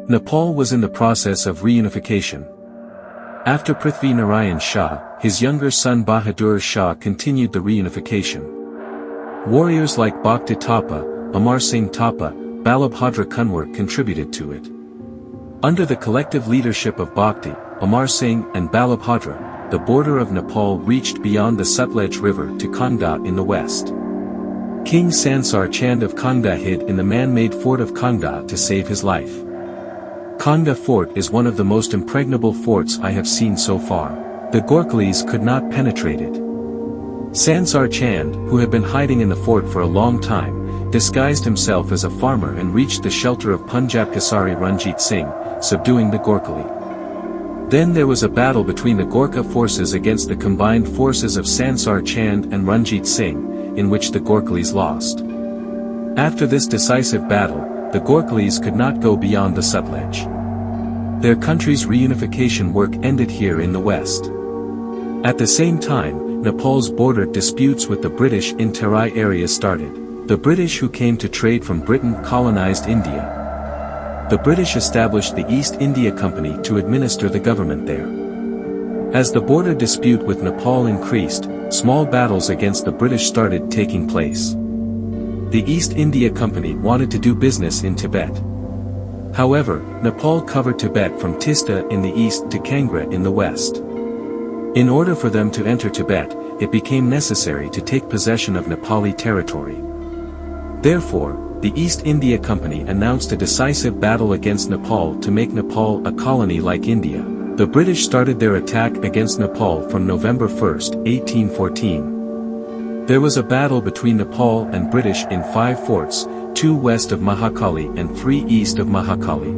Nepal was in the process of reunification. After Prithvi Narayan Shah, his younger son Bahadur Shah continued the reunification. Warriors like Bhakti Thapa, Amarsingh Thapa, Balabhadra Kunwar contributed to it. Under the collective leadership of Bhakti, Amarsingh and Balabhadra, the border of Nepal reached beyond the Sutlej river to Kangda in the west. King Sansar Chand of Kangda hid in the man-made fort of Kangda to save his life. Kangda fort is one of the most impregnable forts I have seen so far. The Gorkhalis could not penetrate it. Sansar Chand, who had been hiding in the fort for a long time, disguised himself as a farmer and reached the shelter of Punjab Kesari Ranjit Singh, subduing the Gorkhali. Then there was a battle between the Gorkha forces against the combined forces of Sansar Chand and Ranjit Singh, in which the Gorkhalis lost. After this decisive battle, the Gorkhalis could not go beyond the Sutlej. Their country's reunification work ended here in the west. At the same time, Nepal's border disputes with the British in Terai area started. The British who came to trade from Britain colonized India. The British established the East India Company to administer the government there. As the border dispute with Nepal increased, small battles against the British started taking place. The East India Company wanted to do business in Tibet. However, Nepal covered Tibet from Tista in the east to Kangda in the west. In order for them to enter Tibet, it became necessary to take possession of Nepali territory. Therefore, the East India Company announced a decisive battle against Nepal to make Nepal a colony like India. The British started their attack against Nepal from November 1, 1814. There was a battle between Nepal and British in 5 forts, 2 west of Mahakali and 3 east of Mahakali.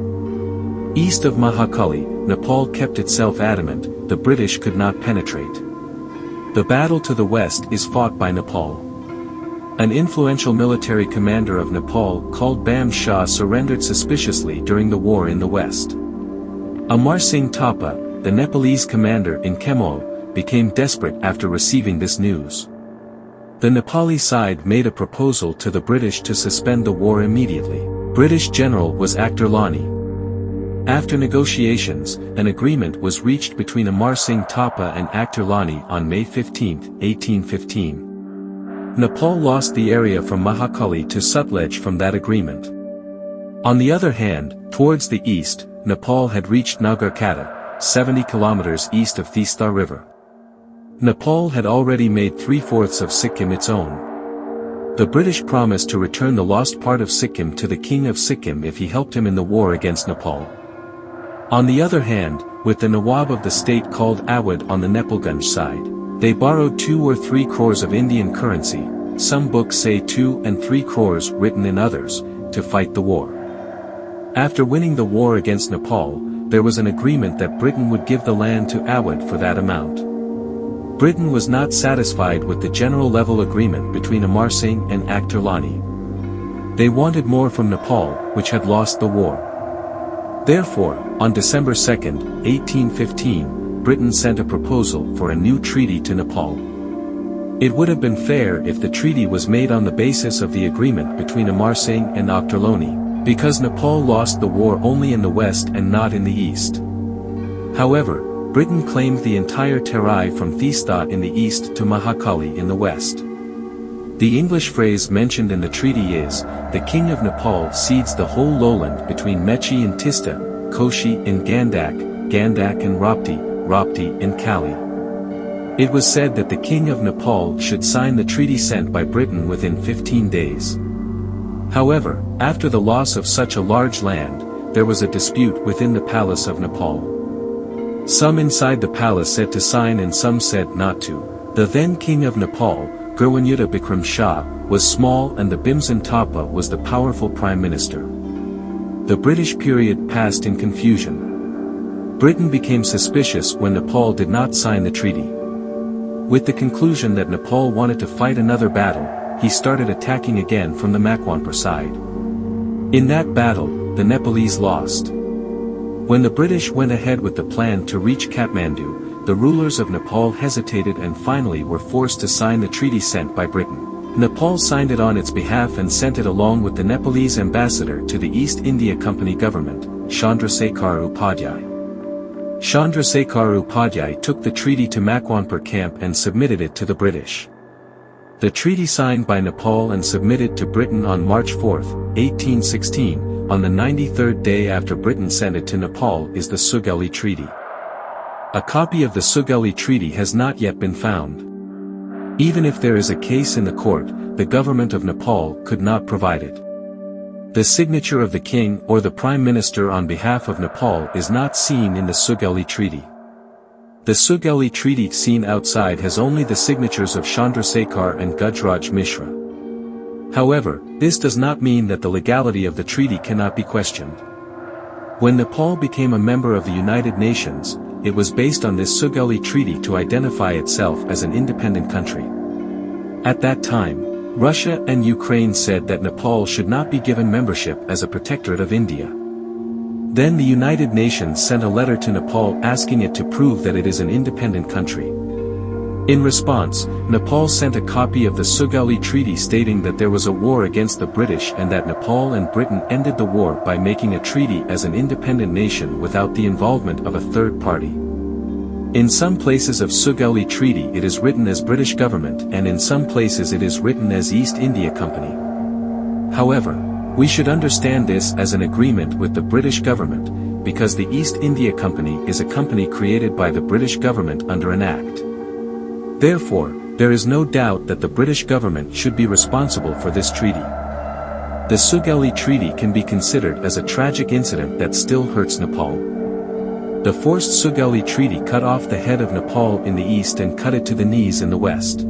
East of Mahakali, Nepal kept itself adamant, the British could not penetrate. The battle to the west is fought by Nepal. An influential military commander of Nepal called Bam Shah surrendered suspiciously during the war in the west. Amarsingh Thapa, the Nepalese commander in Kemo, became desperate after receiving this news. The Nepali side made a proposal to the British to suspend the war immediately. British general was Lani. After negotiations, an agreement was reached between Amarsingh Thapa and Lani on May 15, 1815. Nepal lost the area from Mahakali to Sutlej from that agreement. On the other hand, towards the east, Nepal had reached Nagarkata, 70 kilometers east of Tista River. Nepal had already made 3/4 of Sikkim its own. The British promised to return the lost part of Sikkim to the King of Sikkim if he helped him in the war against Nepal. On the other hand, with the Nawab of the state called Awad on the Nepalganj side, they borrowed 2 or 3 crores of Indian currency, some books say 2 and 3 crores written in others, to fight the war. After winning the war against Nepal, there was an agreement that Britain would give the land to Awad for that amount. Britain was not satisfied with the general level agreement between Amarsingh and Lani. They wanted more from Nepal, which had lost the war. Therefore, on December 2, 1815, Britain sent a proposal for a new treaty to Nepal. It would have been fair if the treaty was made on the basis of the agreement between Amarsingh and Lani, because Nepal lost the war only in the west and not in the east. However, Britain claimed the entire Terai from Tista in the east to Mahakali in the west. The English phrase mentioned in the treaty is, the King of Nepal cedes the whole lowland between Mechi and Tista, Koshi in Gandak, Gandak and Rapti, Rapti in Kali. It was said that the King of Nepal should sign the treaty sent by Britain within 15 days. However, after the loss of such a large land, there was a dispute within the palace of Nepal. Some inside the palace said to sign and some said not to. The then King of Nepal, Gurwanyuta Bikram Shah, was small and the Bhimsen Thapa was the powerful Prime Minister. The British period passed in confusion. Britain became suspicious when Nepal did not sign the treaty. With the conclusion that Nepal wanted to fight another battle, he started attacking again from the Makwanpur side. In that battle, the Nepalese lost. When the British went ahead with the plan to reach Kathmandu, the rulers of Nepal hesitated and finally were forced to sign the treaty sent by Britain. Nepal signed it on its behalf and sent it along with the Nepalese ambassador to the East India Company government. Chandrasekhar Upadhyay. Chandrasekhar Upadhyay took the treaty to Makwanpur camp and submitted it to the British. The treaty signed by Nepal and submitted to Britain on March 4, 1816, on the 93rd day after Britain sent it to Nepal is the Sugauli Treaty. A copy of the Sugauli Treaty has not yet been found. Even if there is a case in the court, the government of Nepal could not provide it. The signature of the king or the prime minister on behalf of Nepal is not seen in the Sugauli Treaty. The Sugauli Treaty seen outside has only the signatures of Chandrasekhar and Gujraj Mishra. However, this does not mean that the legality of the treaty cannot be questioned. When Nepal became a member of the United Nations, it was based on this Sugauli Treaty to identify itself as an independent country. At that time, Russia and Ukraine said that Nepal should not be given membership as a protectorate of India. Then the United Nations sent a letter to Nepal asking it to prove that it is an independent country. In response, Nepal sent a copy of the Sugauli Treaty stating that there was a war against the British and that Nepal and Britain ended the war by making a treaty as an independent nation without the involvement of a third party. In some places of Sugauli Treaty it is written as British government and in some places it is written as East India Company. However, we should understand this as an agreement with the British government, because the East India Company is a company created by the British government under an act. Therefore, there is no doubt that the British government should be responsible for this treaty. The Sugauli Treaty can be considered as a tragic incident that still hurts Nepal. The forced Sugauli Treaty cut off the head of Nepal in the east and cut it to the knees in the west.